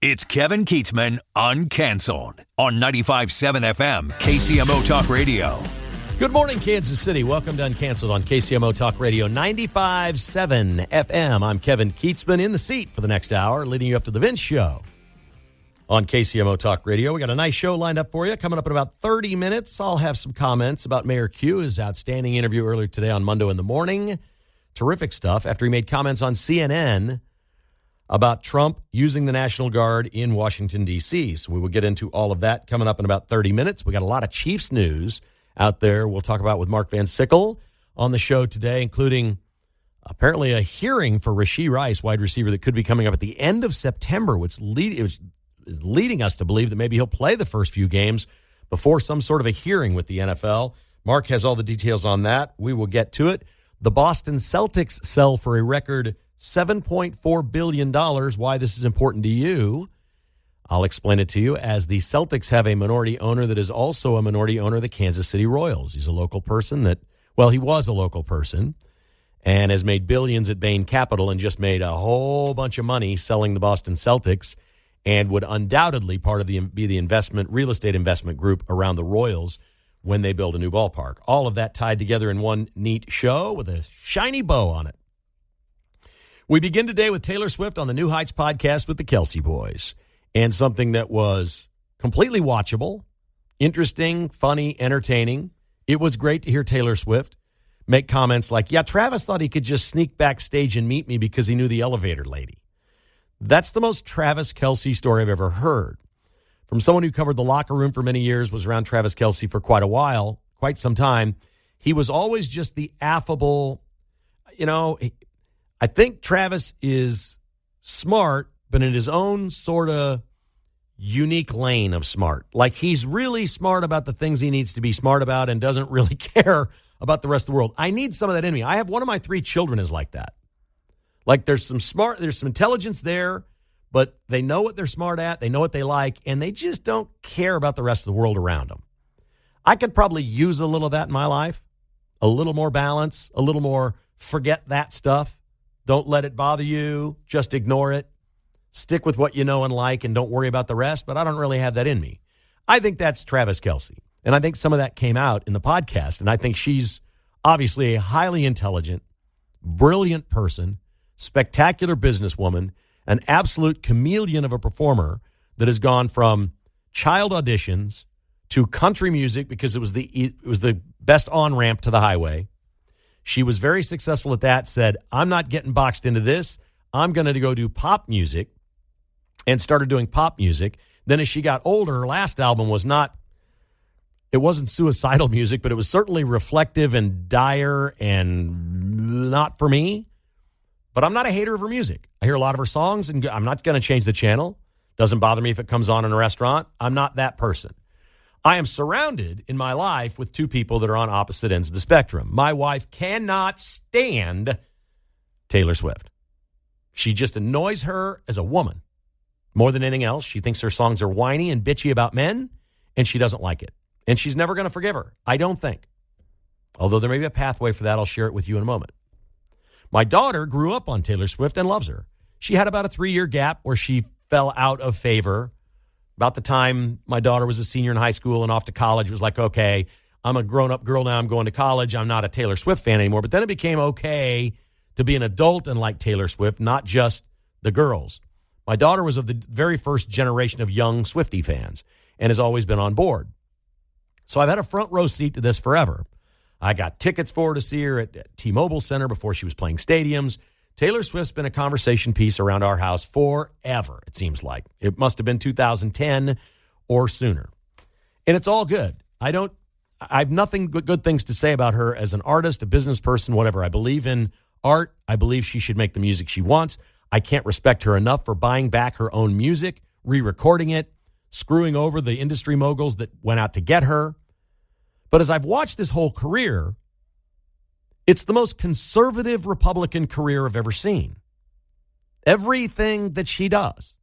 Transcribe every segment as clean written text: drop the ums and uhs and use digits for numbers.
It's Kevin Kietzman Uncanceled on 95.7 FM, KCMO Talk Radio. Good morning, Kansas City. Welcome to Uncanceled on KCMO Talk Radio 95.7 FM. I'm Kevin Kietzman in the seat for the next hour, leading you up to the Vince Show on KCMO Talk Radio. We got a nice show lined up for you. Coming up in about 30 minutes, I'll have some comments about Mayor Q, his outstanding interview earlier today on Monday in the morning. Terrific stuff after he made comments on CNN about Trump using the National Guard in Washington, D.C. So we will get into all of that coming up in about 30 minutes. We got a lot of Chiefs news out there we'll talk about with Mark Van Sickle on the show today, including apparently a hearing for Rashee Rice, wide receiver, that could be coming up at the end of September, which is leading us to believe that maybe he'll play the first few games before some sort of a hearing with the NFL. Mark has all the details on that. We will get to it. The Boston Celtics sell for a record $7.4 billion. Why this is important to you, I'll explain it to you, as the Celtics have a minority owner that is also a minority owner of the Kansas City Royals. He's a local person he was a local person and has made billions at Bain Capital and just made a whole bunch of money selling the Boston Celtics, and would undoubtedly be the real estate investment group around the Royals when they build a new ballpark. All of that tied together in one neat show with a shiny bow on it. We begin today with Taylor Swift on the New Heights podcast with the Kelsey Boys, and something that was completely watchable, interesting, funny, entertaining. It was great to hear Taylor Swift make comments like, yeah, Travis thought he could just sneak backstage and meet me because he knew the elevator lady. That's the most Travis Kelce story I've ever heard. From someone who covered the locker room for many years, was around Travis Kelce for quite some time. He was always just the affable, I think Travis is smart, but in his own sort of unique lane of smart. Like, he's really smart about the things he needs to be smart about and doesn't really care about the rest of the world. I need some of that in me. I have one of my 3 children is like that. Like, there's some intelligence there, but they know what they're smart at, they know what they like, and they just don't care about the rest of the world around them. I could probably use a little of that in my life, a little more balance, a little more forget that stuff. Don't let it bother you. Just ignore it. Stick with what you know and like, and don't worry about the rest. But I don't really have that in me. I think that's Travis Kelce. And I think some of that came out in the podcast. And I think she's obviously a highly intelligent, brilliant person, spectacular businesswoman, an absolute chameleon of a performer that has gone from child auditions to country music because it was the best on-ramp to the highway. She was very successful at that, said, I'm not getting boxed into this. I'm going to go do pop music, and started doing pop music. Then as she got older, her last album wasn't suicidal music, but it was certainly reflective and dire and not for me. But I'm not a hater of her music. I hear a lot of her songs, and I'm not going to change the channel. Doesn't bother me if it comes on in a restaurant. I'm not that person. I am surrounded in my life with 2 people that are on opposite ends of the spectrum. My wife cannot stand Taylor Swift. She just annoys her as a woman more than anything else. She thinks her songs are whiny and bitchy about men, and she doesn't like it. And she's never going to forgive her, I don't think. Although there may be a pathway for that. I'll share it with you in a moment. My daughter grew up on Taylor Swift and loves her. She had about a 3-year gap where she fell out of favor. About the time my daughter was a senior in high school and off to college, was like, okay, I'm a grown-up girl now. I'm going to college. I'm not a Taylor Swift fan anymore. But then it became okay to be an adult and like Taylor Swift, not just the girls. My daughter was of the very first generation of young Swiftie fans and has always been on board. So I've had a front row seat to this forever. I got tickets for her to see her at T-Mobile Center before she was playing stadiums. Taylor Swift's been a conversation piece around our house forever, it seems like. It must have been 2010 or sooner. And it's all good. I have nothing but good things to say about her as an artist, a business person, whatever. I believe in art. I believe she should make the music she wants. I can't respect her enough for buying back her own music, re-recording it, screwing over the industry moguls that went out to get her. But as I've watched this whole career, it's the most conservative Republican career I've ever seen. Everything that she does,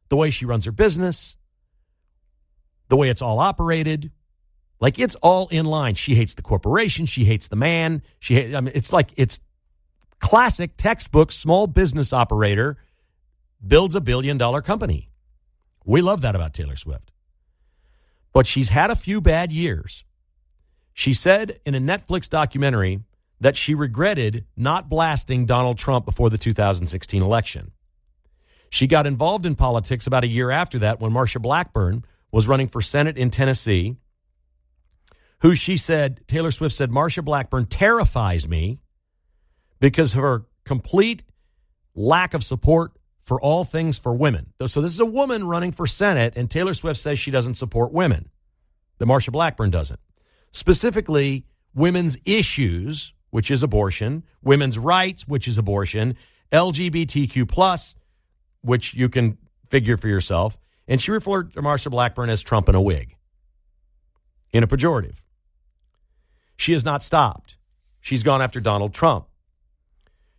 the way she runs her business, the way it's all operated, like it's all in line. She hates the corporation. She hates the man. It's classic textbook small business operator builds $1 billion company. We love that about Taylor Swift. But she's had a few bad years. She said in a Netflix documentary that she regretted not blasting Donald Trump before the 2016 election. She got involved in politics about a year after that when Marsha Blackburn was running for Senate in Tennessee, who she said, Taylor Swift said, Marsha Blackburn terrifies me because of her complete lack of support for all things for women. So this is a woman running for Senate, and Taylor Swift says she doesn't support women, that Marsha Blackburn doesn't. Specifically, women's issues, which is abortion, women's rights, which is abortion, LGBTQ+, which you can figure for yourself. And she referred to Marsha Blackburn as Trump in a wig, in a pejorative. She has not stopped. She's gone after Donald Trump.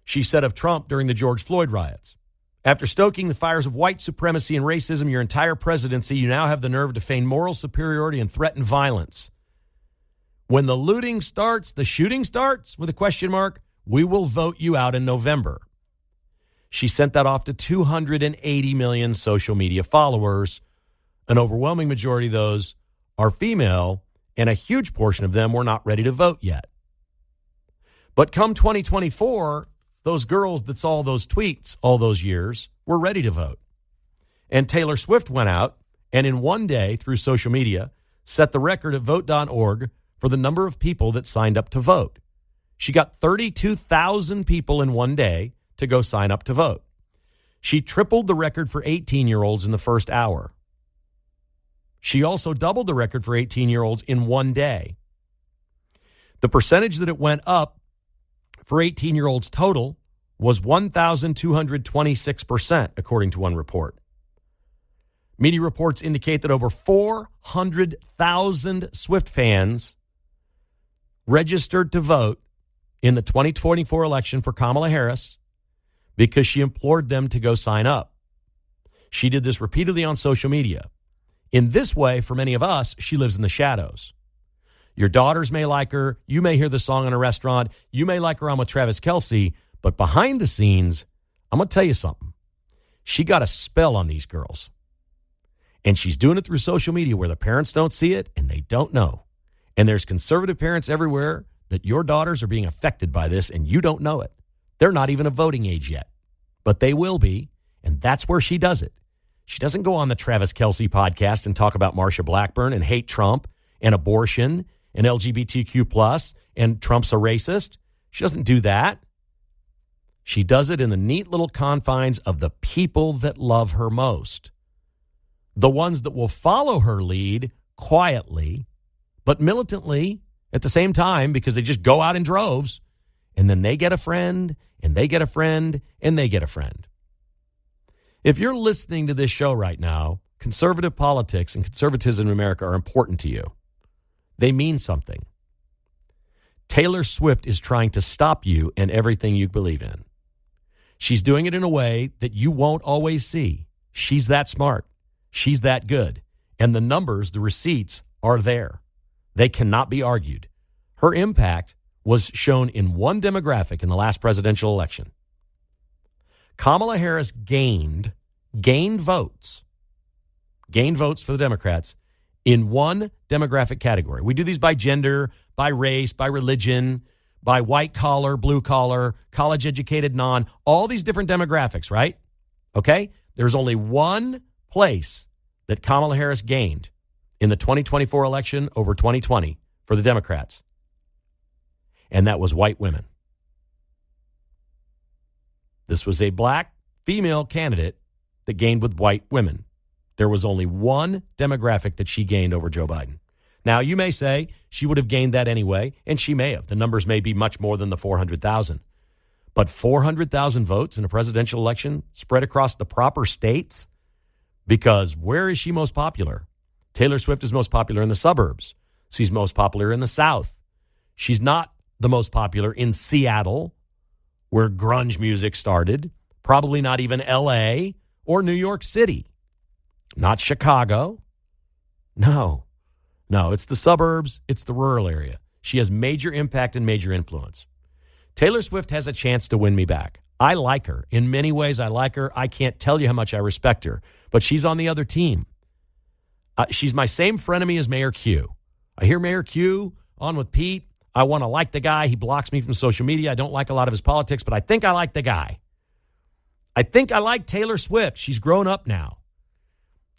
She said of Trump during the George Floyd riots, after stoking the fires of white supremacy and racism your entire presidency, you now have the nerve to feign moral superiority and threaten violence. When the looting starts, the shooting starts, with a question mark, we will vote you out in November. She sent that off to 280 million social media followers. An overwhelming majority of those are female, and a huge portion of them were not ready to vote yet. But come 2024, those girls that saw those tweets all those years were ready to vote. And Taylor Swift went out and in one day through social media set the record at vote.org for the number of people that signed up to vote. She got 32,000 people in one day to go sign up to vote. She tripled the record for 18-year-olds in the first hour. She also doubled the record for 18-year-olds in one day. The percentage that it went up for 18-year-olds total was 1,226%, according to one report. Media reports indicate that over 400,000 Swift fans registered to vote in the 2024 election for Kamala Harris because she implored them to go sign up. She did this repeatedly on social media. In this way, for many of us, she lives in the shadows. Your daughters may like her. You may hear the song in a restaurant. You may like her on with Travis Kelce. But behind the scenes, I'm going to tell you something. She got a spell on these girls. And she's doing it through social media where the parents don't see it and they don't know. And there's conservative parents everywhere that your daughters are being affected by this and you don't know it. They're not even of voting age yet. But they will be. And that's where she does it. She doesn't go on the Travis Kelce podcast and talk about Marsha Blackburn and hate Trump and abortion and LGBTQ+, and Trump's a racist. She doesn't do that. She does it in the neat little confines of the people that love her most. The ones that will follow her lead quietly, but militantly at the same time because they just go out in droves, and then they get a friend, and they get a friend, and they get a friend. If you're listening to this show right now, conservative politics and conservatism in America are important to you. They mean something. Taylor Swift is trying to stop you in everything you believe in. She's doing it in a way that you won't always see. She's that smart. She's that good. And the numbers, the receipts are there. They cannot be argued. Her impact was shown in one demographic in the last presidential election. Kamala Harris gained votes for the Democrats in one demographic category. We do these by gender, by race, by religion, by white collar, blue collar, college educated, non, all these different demographics, right? Okay? There's only one place that Kamala Harris gained in the 2024 election over 2020 for the Democrats. And that was white women. This was a black female candidate that gained with white women. There was only one demographic that she gained over Joe Biden. Now, you may say she would have gained that anyway, and she may have. The numbers may be much more than the 400,000. But 400,000 votes in a presidential election spread across the proper states? Because where is she most popular? Taylor Swift is most popular in the suburbs. She's most popular in the South. She's not the most popular in Seattle, where grunge music started. Probably not even L.A. or New York City. Not Chicago. No, it's the suburbs. It's the rural area. She has major impact and major influence. Taylor Swift has a chance to win me back. I like her. In many ways, I like her. I can't tell you how much I respect her. but she's on the other team. She's my same frenemy as Mayor Q. I hear Mayor Q on with Pete. I want to like the guy. He blocks me from social media. I don't like a lot of his politics, but I think I like the guy. I think I like Taylor Swift. She's grown up now.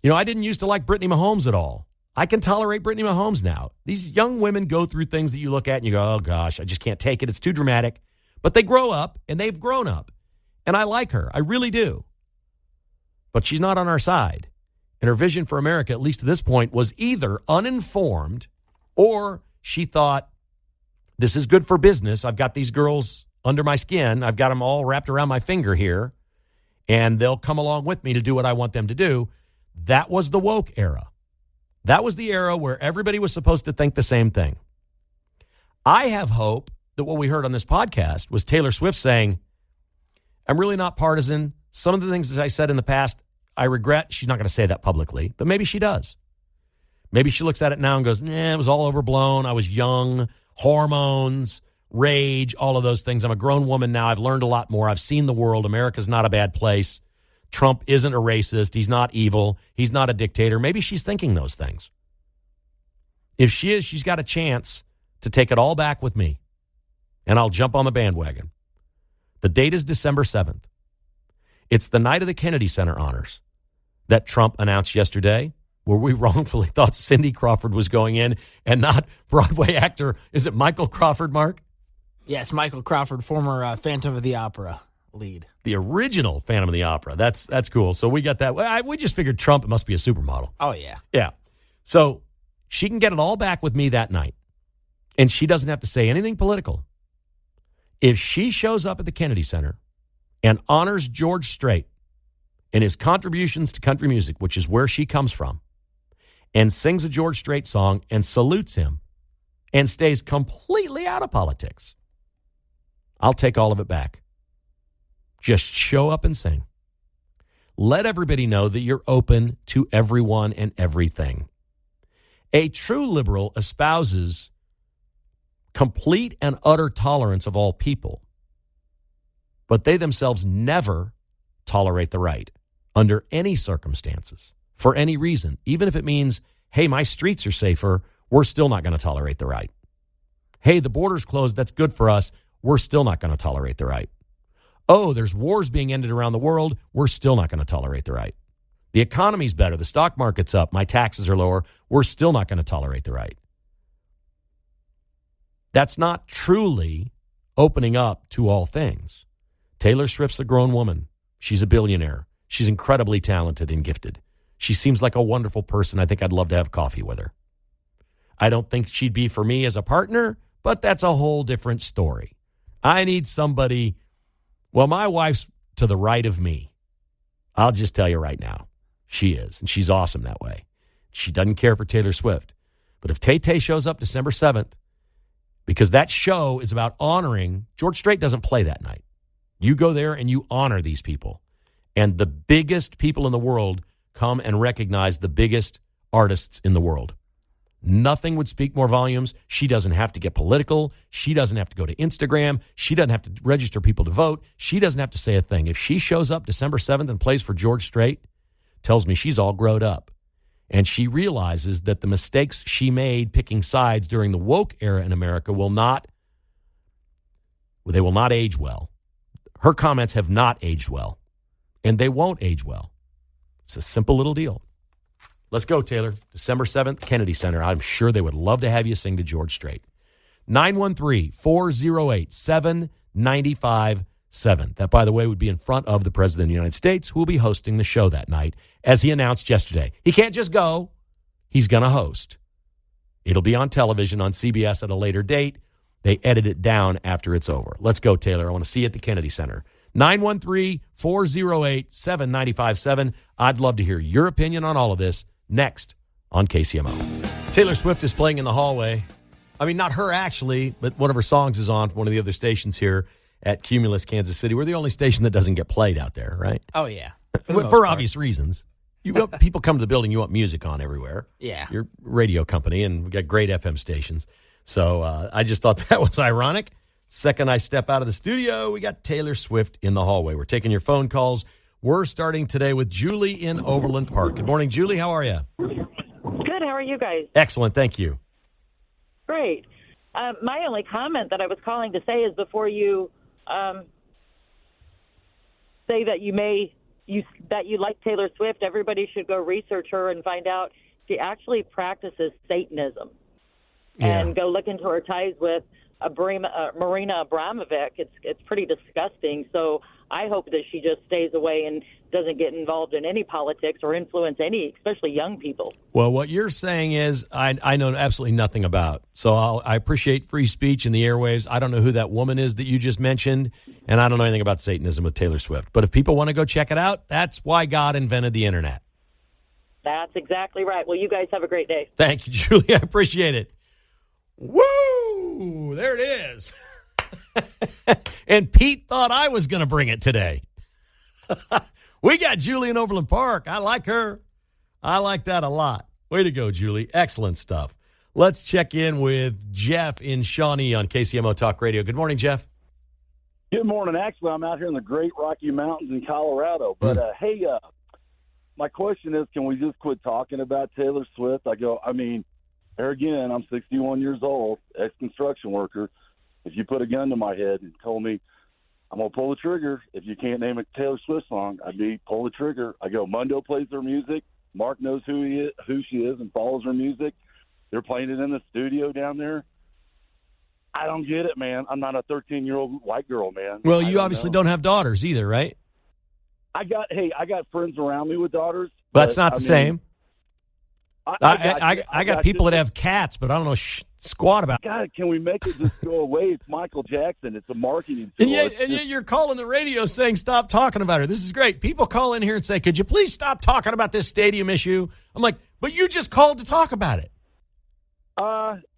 You know, I didn't used to like Brittany Mahomes at all. I can tolerate Brittany Mahomes now. These young women go through things that you look at and you go, oh, gosh, I just can't take it. It's too dramatic. But they grow up, and they've grown up. And I like her. I really do. But she's not on our side. And her vision for America, at least to this point, was either uninformed or she thought, this is good for business. I've got these girls under my skin. I've got them all wrapped around my finger here, and they'll come along with me to do what I want them to do. That was the woke era. That was the era where everybody was supposed to think the same thing. I have hope that what we heard on this podcast was Taylor Swift saying, I'm really not partisan. Some of the things that I said in the past, I regret. She's not going to say that publicly, but maybe she does. Maybe she looks at it now and goes, it was all overblown. I was young, hormones, rage, all of those things. I'm a grown woman now. I've learned a lot more. I've seen the world. America's not a bad place. Trump isn't a racist. He's not evil. He's not a dictator. Maybe she's thinking those things. If she is, she's got a chance to take it all back with me, and I'll jump on the bandwagon. The date is December 7th. It's the night of the Kennedy Center honors that Trump announced yesterday, where we wrongfully thought Cindy Crawford was going in and not Broadway actor. Is it Michael Crawford, Mark? Yes, Michael Crawford, former Phantom of the Opera lead. The original Phantom of the Opera. That's cool. So we got that. We just figured Trump must be a supermodel. Oh, yeah. Yeah. So she can get it all back with me that night, and she doesn't have to say anything political. If she shows up at the Kennedy Center and honors George Strait and his contributions to country music, which is where she comes from, and sings a George Strait song and salutes him and stays completely out of politics, I'll take all of it back. Just show up and sing. Let everybody know that you're open to everyone and everything. A true liberal espouses complete and utter tolerance of all people, but they themselves never tolerate the right under any circumstances, for any reason. Even if it means, hey, my streets are safer, we're still not going to tolerate the right. Hey, the border's closed, that's good for us, we're still not going to tolerate the right. Oh, there's wars being ended around the world, we're still not going to tolerate the right. The economy's better, the stock market's up, my taxes are lower, we're still not going to tolerate the right. That's not truly opening up to all things. Taylor Swift's a grown woman. She's a billionaire. She's incredibly talented and gifted. She seems like a wonderful person. I think I'd love to have coffee with her. I don't think she'd be for me as a partner, but that's a whole different story. I need somebody, well, my wife's to the right of me. I'll just tell you right now, she is, and she's awesome that way. She doesn't care for Taylor Swift. But if Tay-Tay shows up December 7th, because that show is about honoring, George Strait doesn't play that night. You go there and you honor these people. And the biggest people in the world come and recognize the biggest artists in the world. Nothing would speak more volumes. She doesn't have to get political. She doesn't have to go to Instagram. She doesn't have to register people to vote. She doesn't have to say a thing. If she shows up December 7th and plays for George Strait, tells me she's all grown up. And she realizes that the mistakes she made picking sides during the woke era in America will not age well. Her comments have not aged well, and they won't age well. It's a simple little deal. Let's go, Taylor. December 7th, Kennedy Center. I'm sure they would love to have you sing to George Strait. 913-408-7957. That, by the way, would be in front of the President of the United States, who will be hosting the show that night, as he announced yesterday. He can't just go. He's going to host. It'll be on television on CBS at a later date. They edit it down after it's over. Let's go, Taylor. I want to see you at the Kennedy Center. 913-408-7957. I'd love to hear your opinion on all of this next on KCMO. Taylor Swift is playing in the hallway. I mean, not her actually, but one of her songs is on one of the other stations here at Cumulus, Kansas City. We're the only station that doesn't get played out there, right? Oh, yeah. For obvious reasons. People come to the building, you want music on everywhere. Yeah. You're a radio company, and we got great FM stations. So I just thought that was ironic. Second I step out of the studio, we got Taylor Swift in the hallway. We're taking your phone calls. We're starting today with Julie in Overland Park. Good morning, Julie. How are you? Good. How are you guys? Excellent. Thank you. Great. My only comment that I was calling to say is before you say that you like Taylor Swift, everybody should go research her and find out she actually practices Satanism. Yeah. And go look into her ties with Marina Abramovic. It's pretty disgusting. So I hope that she just stays away and doesn't get involved in any politics or influence any, especially young people. Well, what you're saying is I know absolutely nothing about. So I appreciate free speech in the airwaves. I don't know who that woman is that you just mentioned, and I don't know anything about Satanism with Taylor Swift. But if people want to go check it out, that's why God invented the Internet. That's exactly right. Well, you guys have a great day. Thank you, Julie. I appreciate it. Woo! There it is. And Pete thought I was going to bring it today. We got Julie in Overland Park. I like her. I like that a lot. Way to go, Julie. Excellent stuff. Let's check in with Jeff in Shawnee on KCMO Talk Radio. Good morning, Jeff. Good morning. Actually, I'm out here in the Great Rocky Mountains in Colorado. But, hey, my question is, can we just quit talking about Taylor Swift? There again, I'm 61 years old, ex-construction worker. If you put a gun to my head and told me I'm going to pull the trigger, if you can't name a Taylor Swift song, I'd be pull the trigger. I go, Mundo plays their music. Mark knows who she is and follows her music. They're playing it in the studio down there. I don't get it, man. I'm not a 13-year-old white girl, man. Well, you obviously don't have daughters either, right? I got friends around me with daughters. But that's not the same. I got people that have cats, but I don't know squat about it. God, can we make it just go away? It's Michael Jackson. It's a marketing tool. And yet you're calling the radio saying stop talking about her. This is great. People call in here and say, could you please stop talking about this stadium issue? I'm like, but you just called to talk about it.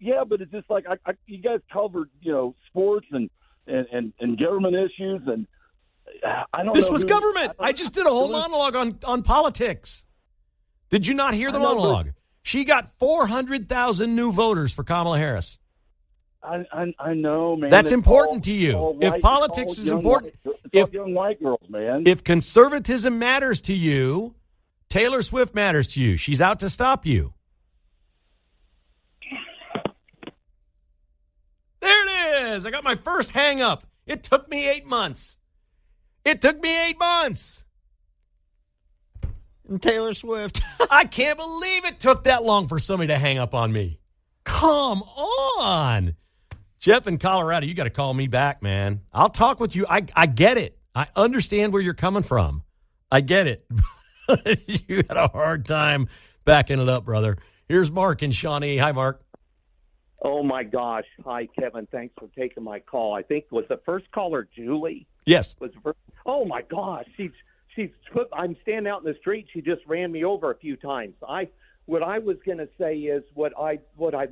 Yeah, but it's just like you guys covered, sports and government issues, and I don't. This was government. I just did a whole monologue on politics. Did you not hear the monologue? She got 400,000 new voters for Kamala Harris. I know, man. That's important to you. If politics is important, if young white girls, man. If conservatism matters to you, Taylor Swift matters to you. She's out to stop you. There it is. I got my first hang up. It took me 8 months. And Taylor Swift. I can't believe it took that long for somebody to hang up on me. Come on. Jeff in Colorado, you got to call me back, man. I'll talk with you. I get it. I understand where you're coming from. I get it. You had a hard time backing it up, brother. Here's Mark in Shawnee. Hi, Mark. Oh, my gosh. Hi, Kevin. Thanks for taking my call. I think was the first caller Julie? Yes. Oh, my gosh. I'm standing out in the street. She just ran me over a few times. What I was going to say is what I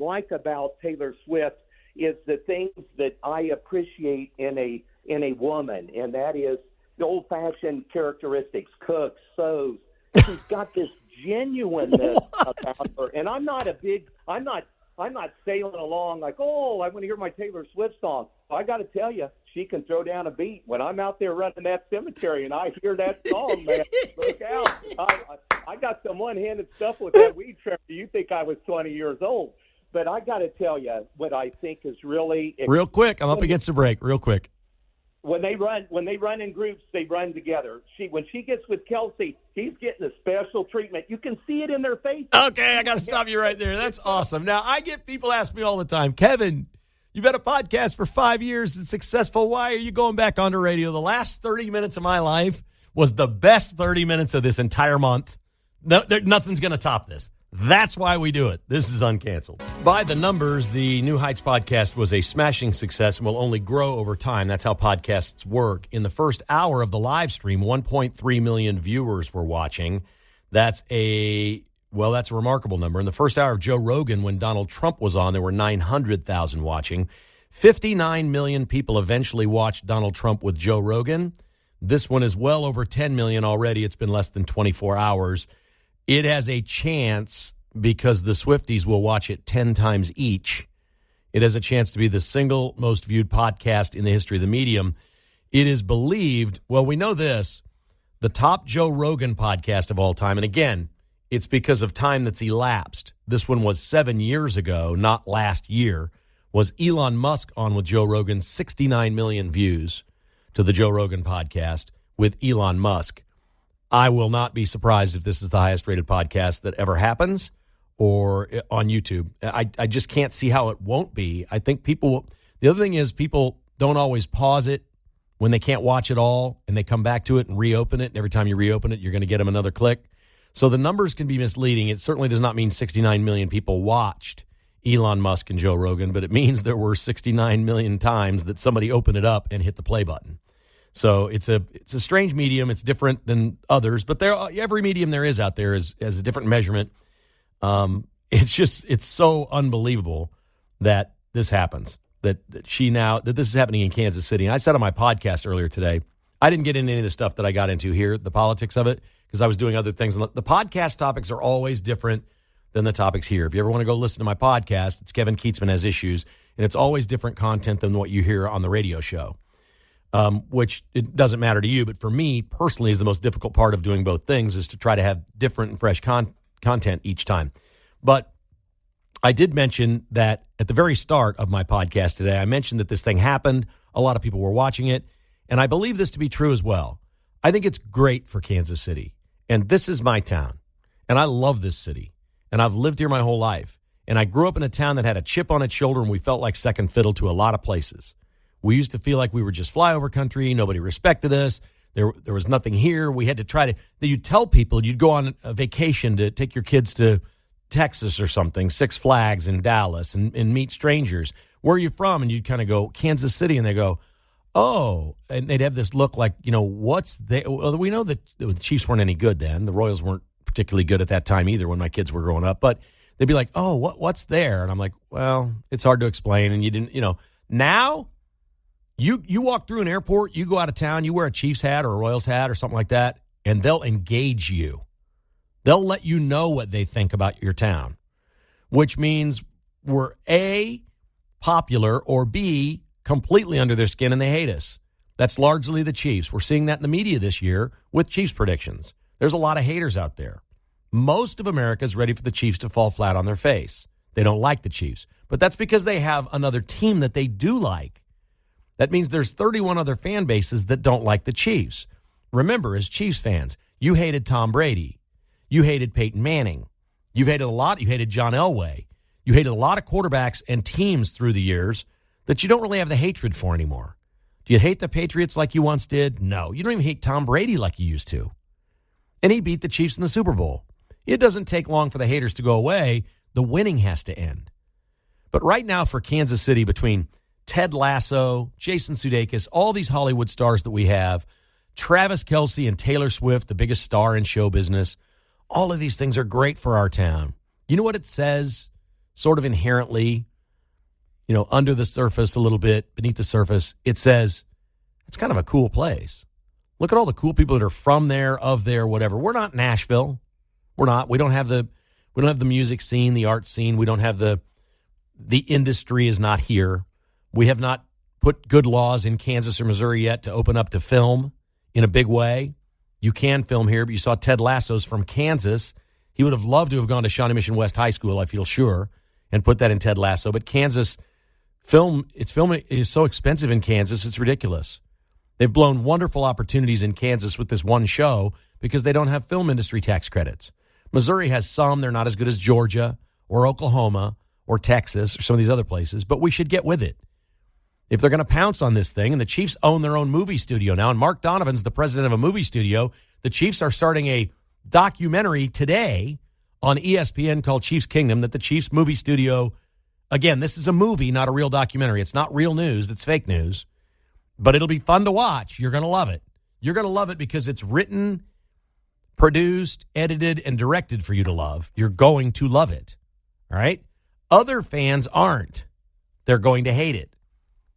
like about Taylor Swift is the things that I appreciate in a woman, and that is the old-fashioned characteristics: cooks, sews. She's got this genuineness about her, and I'm not sailing along like, oh, I want to hear my Taylor Swift song. I got to tell you, she can throw down a beat. When I'm out there running that cemetery and I hear that song, man, look out. I got some one-handed stuff with that weed trimmer. You think I was 20 years old. But I got to tell you what I think is really – Real quick, I'm up against the break. Real quick. When they run in groups, they run together. When she gets with Kelsey, he's getting a special treatment. You can see it in their face. Okay, I got to stop you right there. That's awesome. Now, I get people ask me all the time, Kevin, you've had a podcast for 5 years. It's successful. Why are you going back onto radio? The last 30 minutes of my life was the best 30 minutes of this entire month. No, nothing's going to top this. That's why we do it. This is Uncanceled. By the numbers, the New Heights podcast was a smashing success and will only grow over time. That's how podcasts work. In the first hour of the live stream, 1.3 million viewers were watching. That's a remarkable number. In the first hour of Joe Rogan, when Donald Trump was on, there were 900,000 watching. 59 million people eventually watched Donald Trump with Joe Rogan. This one is well over 10 million already. It's been less than 24 hours. It has a chance, because the Swifties will watch it 10 times each. It has a chance to be the single most viewed podcast in the history of the medium. It is believed, well, we know this, the top Joe Rogan podcast of all time, and again, it's because of time that's elapsed. This one was 7 years ago, not last year, was Elon Musk on with Joe Rogan, 69 million views to the Joe Rogan podcast with Elon Musk. I will not be surprised if this is the highest rated podcast that ever happens or on YouTube. I just can't see how it won't be. I think the other thing is people don't always pause it when they can't watch it all and they come back to it and reopen it. And every time you reopen it, you're going to get them another click. So the numbers can be misleading. It certainly does not mean 69 million people watched Elon Musk and Joe Rogan, but it means there were 69 million times that somebody opened it up and hit the play button. So it's a strange medium. It's different than others, but every medium there is out there has a different measurement. It's so unbelievable that this happens, that this is happening in Kansas City. And I said on my podcast earlier today, I didn't get into any of the stuff that I got into here, the politics of it, because I was doing other things. And the podcast topics are always different than the topics here. If you ever want to go listen to my podcast, it's Kevin Kietzman Has Issues, and it's always different content than what you hear on the radio show, which it doesn't matter to you. But for me personally, is the most difficult part of doing both things is to try to have different and fresh content each time. But I did mention that at the very start of my podcast today, I mentioned that this thing happened. A lot of people were watching it, and I believe this to be true as well. I think it's great for Kansas City, and this is my town, and I love this city, and I've lived here my whole life, and I grew up in a town that had a chip on its shoulder, and we felt like second fiddle to a lot of places. We used to feel like we were just flyover country. Nobody respected us. There was nothing here. We had to try to – you'd tell people you'd go on a vacation to take your kids to Texas or something, Six Flags in Dallas, and meet strangers. Where are you from? And you'd kind of go, Kansas City, and they go, oh, and they'd have this look like, what's there? Well, we know that the Chiefs weren't any good then. The Royals weren't particularly good at that time either when my kids were growing up. But they'd be like, oh, what's there? And I'm like, well, it's hard to explain. And you didn't, now you walk through an airport, you go out of town, you wear a Chiefs hat or a Royals hat or something like that, and they'll engage you. They'll let you know what they think about your town, which means we're A, popular, or B, completely under their skin and they hate us. That's largely the Chiefs. We're seeing that in the media this year with Chiefs predictions. There's a lot of haters out there. Most of America is ready for the Chiefs to fall flat on their face. They don't like the Chiefs. But that's because they have another team that they do like. That means there's 31 other fan bases that don't like the Chiefs. Remember, as Chiefs fans, you hated Tom Brady. You hated Peyton Manning. You've hated a lot. You hated John Elway. You hated a lot of quarterbacks and teams through the years that you don't really have the hatred for anymore. Do you hate the Patriots like you once did? No. You don't even hate Tom Brady like you used to. And he beat the Chiefs in the Super Bowl. It doesn't take long for the haters to go away. The winning has to end. But right now for Kansas City, between Ted Lasso, Jason Sudeikis, all these Hollywood stars that we have, Travis Kelce and Taylor Swift, the biggest star in show business, all of these things are great for our town. You know what it says sort of inherently, under the surface a little bit, beneath the surface? It says it's kind of a cool place. Look at all the cool people that are from there, of there, whatever. We're not Nashville. We're not. We don't have the music scene, the art scene. We don't have the industry is not here. We have not put good laws in Kansas or Missouri yet to open up to film in a big way. You can film here, but you saw Ted Lasso's from Kansas. He would have loved to have gone to Shawnee Mission West High School, I feel sure, and put that in Ted Lasso. But Kansas film is so expensive in Kansas, it's ridiculous. They've blown wonderful opportunities in Kansas with this one show because they don't have film industry tax credits. Missouri has some. They're not as good as Georgia or Oklahoma or Texas or some of these other places, but we should get with it. If they're going to pounce on this thing, and the Chiefs own their own movie studio now, and Mark Donovan's the president of a movie studio, the Chiefs are starting a documentary today on ESPN called Chiefs Kingdom that the Chiefs movie studio, again, this is a movie, not a real documentary. It's not real news. It's fake news. But it'll be fun to watch. You're going to love it. You're going to love it because it's written, produced, edited, and directed for you to love. You're going to love it. All right? Other fans aren't. They're going to hate it.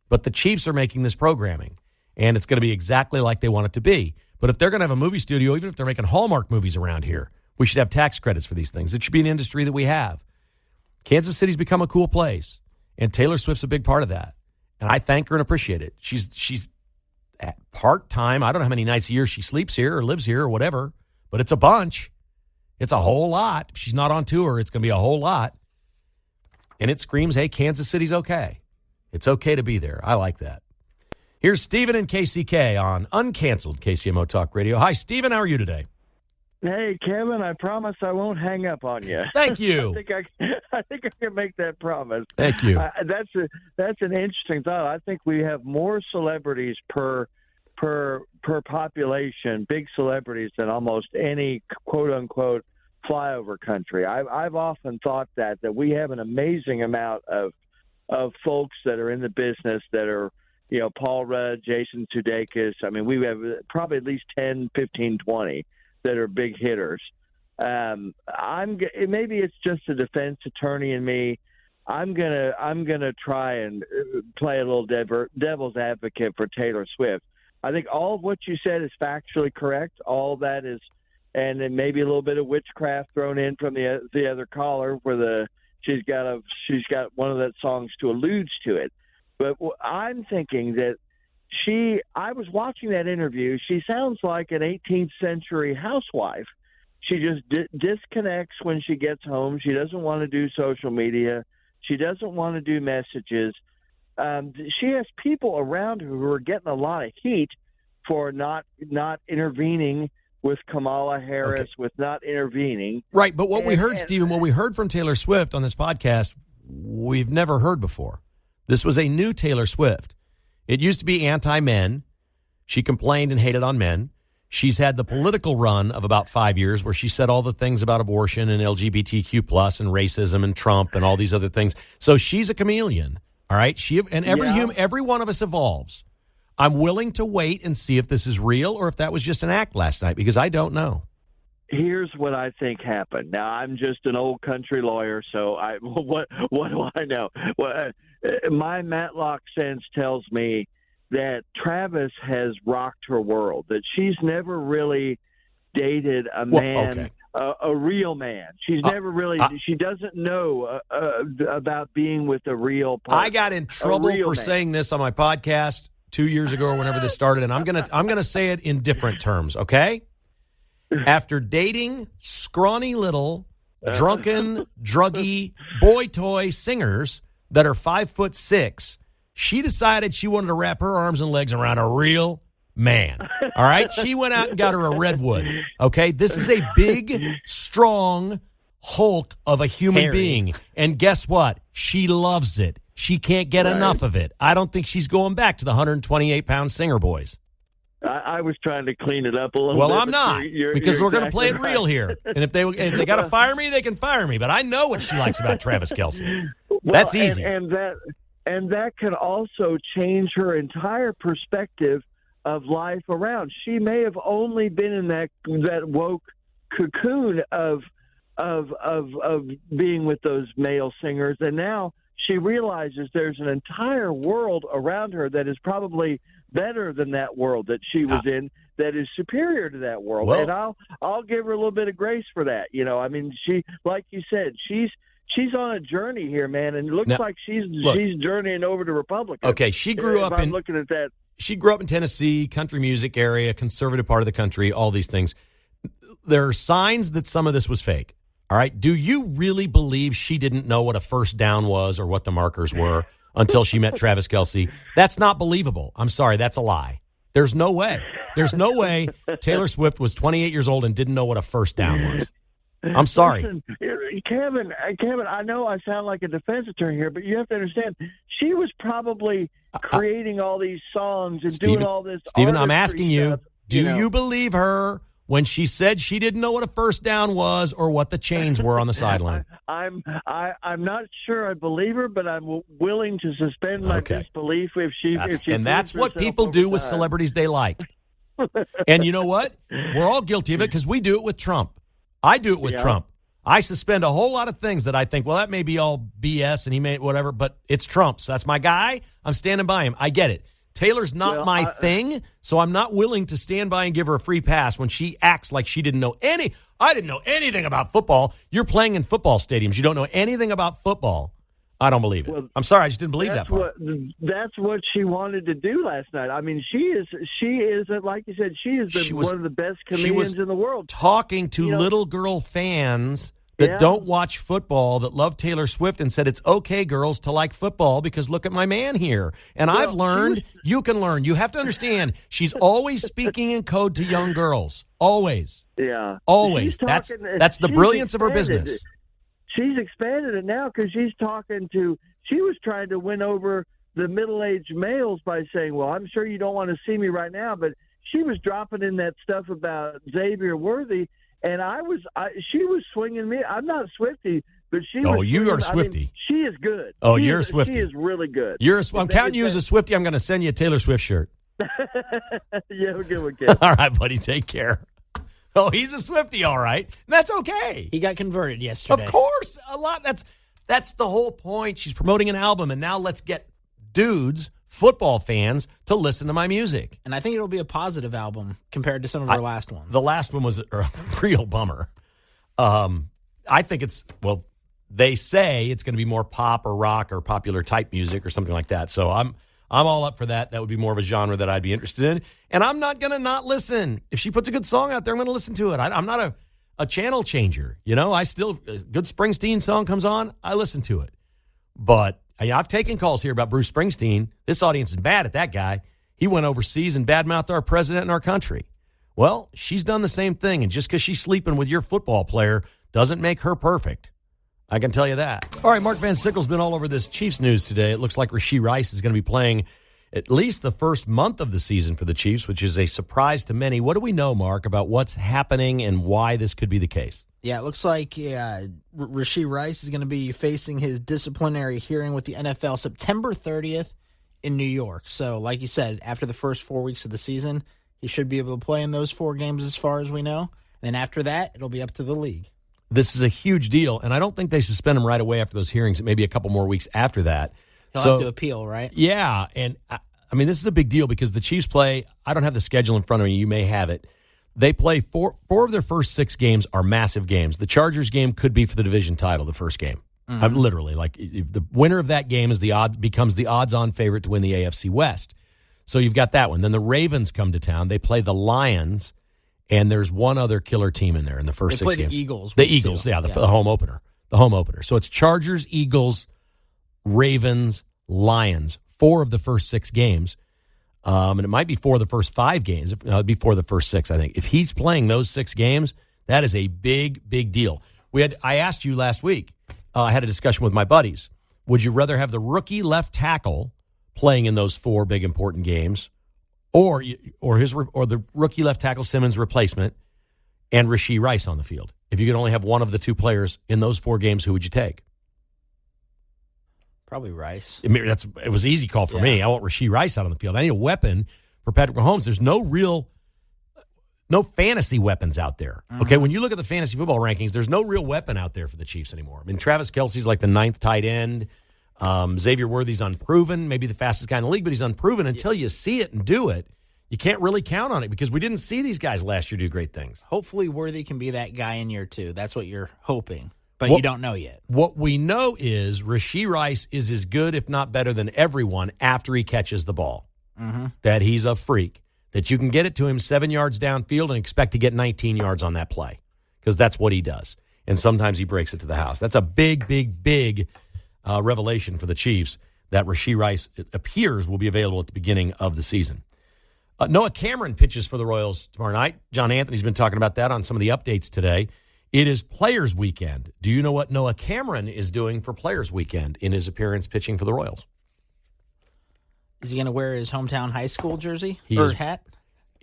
But the Chiefs are making this programming, and it's going to be exactly like they want it to be. But if they're going to have a movie studio, even if they're making Hallmark movies around here, we should have tax credits for these things. It should be an industry that we have. Kansas City's become a cool place, and Taylor Swift's a big part of that. And I thank her and appreciate it. She's part-time. I don't know how many nights a year she sleeps here or lives here or whatever, but it's a bunch. It's a whole lot. If she's not on tour, it's going to be a whole lot. And it screams, hey, Kansas City's okay. It's okay to be there. I like that. Here's Stephen and KCK on Uncanceled KCMO Talk Radio. Hi, Stephen. How are you today? Hey, Kevin, I promise I won't hang up on you. Thank you. I think I can make that promise. Thank you. That's an interesting thought. I think we have more celebrities per population, big celebrities, than almost any quote unquote flyover country. I've often thought that we have an amazing amount of folks that are in the business that are, Paul Rudd, Jason Sudeikis. I mean, we have probably at least 10, 15, 20 that are big hitters. Maybe it's just a defense attorney in me. I'm gonna try and play a little devil's advocate for Taylor Swift. I think all of what you said is factually correct. All that is, and then maybe a little bit of witchcraft thrown in from the other caller, where she's got one of the songs to alludes to it. But I'm thinking that I was watching that interview. She sounds like an 18th century housewife. She just disconnects when she gets home. She doesn't want to do social media. She doesn't want to do messages. She has people around her who are getting a lot of heat for not intervening with Kamala Harris, with not intervening. Right, but what we heard, Stephen, what we heard from Taylor Swift on this podcast, we've never heard before. This was a new Taylor Swift. It used to be anti-men. She complained and hated on men. She's had the political run of about 5 years where she said all the things about abortion and LGBTQ plus and racism and Trump and all these other things. So she's a chameleon, all right? Every one of us evolves. I'm willing to wait and see if this is real or if that was just an act last night, because I don't know. Here's what I think happened. Now, I'm just an old country lawyer, so what do I know? Well, my Matlock sense tells me that Travis has rocked her world, that she's never really dated a man, a real man. She's never really, she doesn't know about being with a real partner. I got in trouble for saying this on my podcast 2 years ago or whenever this started, and I'm gonna say it in different terms, okay? After dating scrawny little, drunken, druggy, boy toy singers that are 5'6", she decided she wanted to wrap her arms and legs around a real man. All right? She went out and got her a redwood. Okay? This is a big, strong Hulk of a human being. And guess what? She loves it. She can't get enough of it. I don't think she's going back to the 128-pound singer boys. I was trying to clean it up a little bit. Well, I'm not, because we're going to play it real here. And if they got to fire me, they can fire me. But I know what she likes about Travis Kelce. That's easy. And that can also change her entire perspective of life around. She may have only been in that woke cocoon of being with those male singers, and now she realizes there's an entire world around her that is probably better than that world that she was in, that is superior to that world. Well, and I'll give her a little bit of grace for that. I mean, she, like you said, she's on a journey here, man, and it looks like she's journeying over to Republican. Okay, she grew up in looking at that. She grew up in Tennessee, country music area, conservative part of the country, all these things. There are signs that some of this was fake. All right, do you really believe she didn't know what a first down was or what the markers were until she met Travis Kelce? That's not believable. I'm sorry, that's a lie. There's no way. There's no way Taylor Swift was 28 years old and didn't know what a first down was. I'm sorry. Listen, Kevin, I know I sound like a defense attorney here, but you have to understand, she was probably creating all these songs and doing all this. Stephen, I'm asking you, do you believe her when she said she didn't know what a first down was or what the chains were on the sideline? I'm not sure I believe her, but I'm willing to suspend my disbelief if she. And that's what people do with celebrities they like. And you know what? We're all guilty of it because we do it with Trump. I do it with Trump. I suspend a whole lot of things that I think, well, that may be all BS and he may whatever, but it's Trump. So that's my guy. I'm standing by him. I get it. Taylor's not my thing, so I'm not willing to stand by and give her a free pass when she acts like she didn't know I didn't know anything about football. You're playing in football stadiums. You don't know anything about football. I don't believe it. Well, I'm sorry, I just didn't believe that part. That's what she wanted to do last night. I mean, she is like you said, one of the best comedians in the world. Talking to little girl fans that don't watch football, that love Taylor Swift, and said it's okay, girls, to like football because look at my man here. And I've learned, you can learn. You have to understand, she's always speaking in code to young girls. Always. Yeah. Always. That's the brilliance of her business. She's expanded it now because she was trying to win over the middle-aged males by saying, well, I'm sure you don't want to see me right now, but she was dropping in that stuff about Xavier Worthy, and she was swinging me. I'm not a Swiftie, but she was. Oh, you are a Swiftie. I mean, she is good. Oh, you're a Swiftie. She is really good. I'm counting you as a Swiftie. I'm going to send you a Taylor Swift shirt. Yeah, we're good with it. All right, buddy, take care. Oh, he's a Swiftie, all right. That's okay. He got converted yesterday. Of course, a lot. That's the whole point. She's promoting an album, and now let's get dudes, football fans, to listen to my music. And I think it'll be a positive album compared to some of her last ones. The last one was a real bummer. I think they say it's going to be more pop or rock or popular type music or something like that. So I'm all up for that. That would be more of a genre that I'd be interested in. And I'm not going to not listen. If she puts a good song out there, I'm going to listen to it. I'm not a channel changer. You know, a good Springsteen song comes on, I listen to it. But I've taken calls here about Bruce Springsteen. This audience is bad at that guy. He went overseas and badmouthed our president and our country. Well, she's done the same thing. And just because she's sleeping with your football player doesn't make her perfect. I can tell you that. All right, Mark Van Sickle's been all over this Chiefs news today. It looks like Rashee Rice is going to be playing at least the first month of the season for the Chiefs, which is a surprise to many. What do we know, Mark, about what's happening and why this could be the case? Yeah, it looks like Rashee Rice is going to be facing his disciplinary hearing with the NFL September 30th in New York. So, like you said, after the first 4 weeks of the season, he should be able to play in those 4 games as far as we know. And then after that, it'll be up to the league. This is a huge deal, and I don't think they suspend him right away after those hearings. It may be a couple more weeks after that. He'll have to appeal, right? Yeah, and I mean, this is a big deal because the Chiefs play, I don't have the schedule in front of me, you may have it. They play four of their first 6 games are massive games. The Chargers game could be for the division title, the first game. I'm literally, like, if the winner of that game becomes the odds-on favorite to win the AFC West. So you've got that one. Then the Ravens come to town. They play the Lions. And there's one other killer team in there in the first 6 games. They play the Eagles. The Eagles, the home opener. The home opener. So it's Chargers, Eagles, Ravens, Lions. 4 of the first 6 games. And it might be 4 of the first 5 games. It'd be 4 of the first 6, I think. If he's playing those 6 games, that is a big, big deal. I asked you last week, I had a discussion with my buddies. Would you rather have the rookie left tackle playing in those 4 big, important games, or the rookie left tackle Simmons replacement and Rashee Rice on the field? If you could only have one of the 2 players in those 4 games, who would you take? Probably Rice. It was an easy call for me. I want Rashee Rice out on the field. I need a weapon for Patrick Mahomes. There's no fantasy weapons out there. Okay, when you look at the fantasy football rankings, there's no real weapon out there for the Chiefs anymore. I mean, Travis Kelce's like the 9th tight end. Xavier Worthy's unproven, maybe the fastest guy in the league, but he's unproven. Until you see it and do it, you can't really count on it because we didn't see these guys last year do great things. Hopefully Worthy can be that guy in year 2. That's what you're hoping, but you don't know yet. What we know is Rashee Rice is as good, if not better, than everyone after he catches the ball. That he's a freak, that you can get it to him 7 yards downfield and expect to get 19 yards on that play because that's what he does. And sometimes he breaks it to the house. That's a big, big, big revelation for the Chiefs that Rashee Rice, it appears, will be available at the beginning of the season. Noah Cameron pitches for the Royals tomorrow night. John Anthony's been talking about that on some of the updates today. It is Players Weekend. Do you know what Noah Cameron is doing for Players Weekend in his appearance pitching for the Royals? Is he going to wear his hometown high school jersey hat?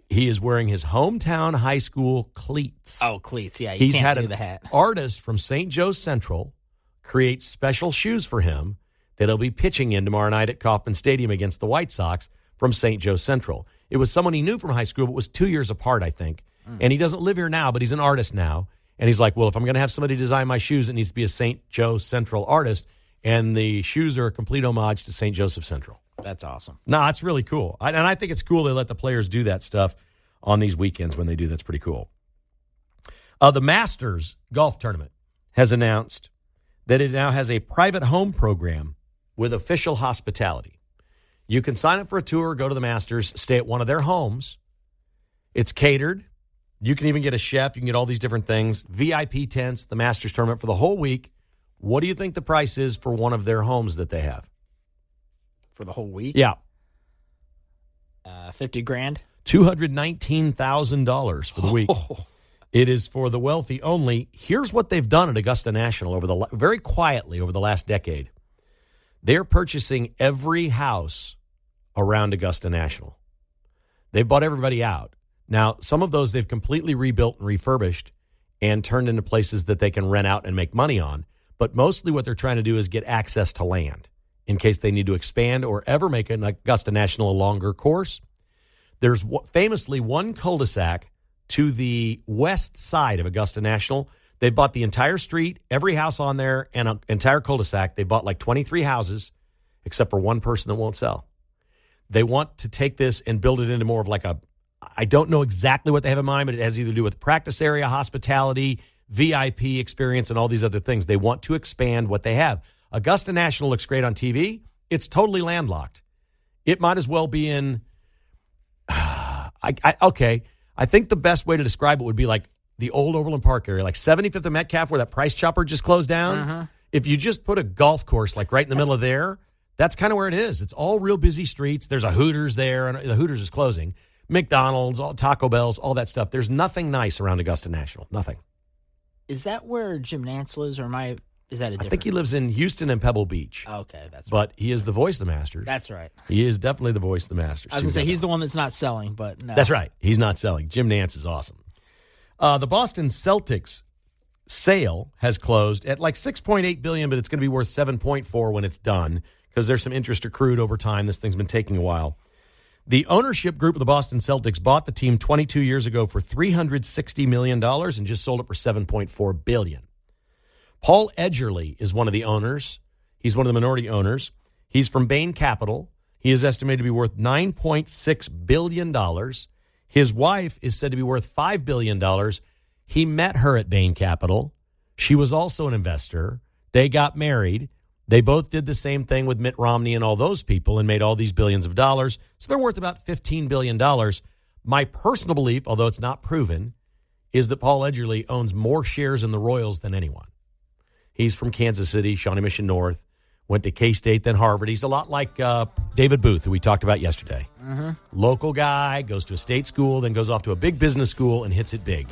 He is wearing his hometown high school cleats. Oh, cleats. Yeah, you can't do the hat. Artist from St. Joe Central create special shoes for him that he'll be pitching in tomorrow night at Kauffman Stadium against the White Sox from St. Joe Central. It was someone he knew from high school, but was 2 years apart, I think. And he doesn't live here now, but he's an artist now. And he's like, well, if I'm going to have somebody design my shoes, it needs to be a St. Joe Central artist. And the shoes are a complete homage to St. Joseph Central. That's awesome. No, it's really cool. And I think it's cool they let the players do that stuff on these weekends when they do. That's pretty cool. The Masters golf tournament has announced that it now has a private home program with official hospitality. You can sign up for a tour, go to the Masters, stay at one of their homes. It's catered. You can even get a chef. You can get all these different things. VIP tents, the Masters tournament for the whole week. What do you think the price is for one of their homes that they have? For the whole week? Yeah. $50,000? $219,000 for the week. It is for the wealthy only. Here's what they've done at Augusta National very quietly over the last decade. They're purchasing every house around Augusta National. They've bought everybody out. Now, some of those they've completely rebuilt and refurbished and turned into places that they can rent out and make money on. But mostly what they're trying to do is get access to land in case they need to expand or ever make an Augusta National a longer course. There's famously one cul-de-sac to the west side of Augusta National. They bought the entire street, every house on there, and an entire cul-de-sac. They bought like 23 houses, except for one person that won't sell. They want to take this and build it into more of like I don't know exactly what they have in mind, but it has either to do with practice area, hospitality, VIP experience, and all these other things. They want to expand what they have. Augusta National looks great on TV. It's totally landlocked. It might as well be in... Okay, I think the best way to describe it would be like the old Overland Park area, like 75th and Metcalf, where that Price Chopper just closed down. Uh-huh. If you just put a golf course like right in the middle of there, that's kind of where it is. It's all real busy streets. There's a Hooters there, and the Hooters is closing. McDonald's, Taco Bell's, all that stuff. There's nothing nice around Augusta National. Nothing. Is that where Jim Nantz lives, or is that a different? I think he lives in Houston and Pebble Beach. Okay, that's right. But he is the voice of the Masters. That's right. He is definitely the voice of the Masters. I was going to say, he's the one that's not selling, but no. That's right. He's not selling. Jim Nantz is awesome. The Boston Celtics sale has closed at like $6.8 billion, but it's going to be worth $7.4 when it's done because there's some interest accrued over time. This thing's been taking a while. The ownership group of the Boston Celtics bought the team 22 years ago for $360 million and just sold it for $7.4 billion. Paul Edgerly is one of the owners. He's one of the minority owners. He's from Bain Capital. He is estimated to be worth $9.6 billion. His wife is said to be worth $5 billion. He met her at Bain Capital. She was also an investor. They got married. They both did the same thing with Mitt Romney and all those people and made all these billions of dollars. So they're worth about $15 billion. My personal belief, although it's not proven, is that Paul Edgerly owns more shares in the Royals than anyone. He's from Kansas City, Shawnee Mission North, went to K-State, then Harvard. He's a lot like David Booth, who we talked about yesterday. Mm-hmm. Local guy, goes to a state school, then goes off to a big business school and hits it big.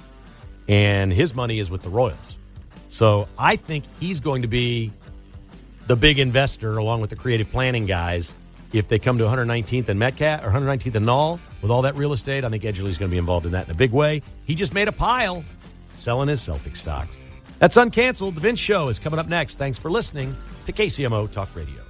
And his money is with the Royals. So I think he's going to be the big investor along with the creative planning guys. If they come to 119th and Metcalf or 119th and Knoll with all that real estate, I think Edgerly's going to be involved in that in a big way. He just made a pile selling his Celtic stock. That's Uncanceled. The Vince Show is coming up next. Thanks for listening to KCMO Talk Radio.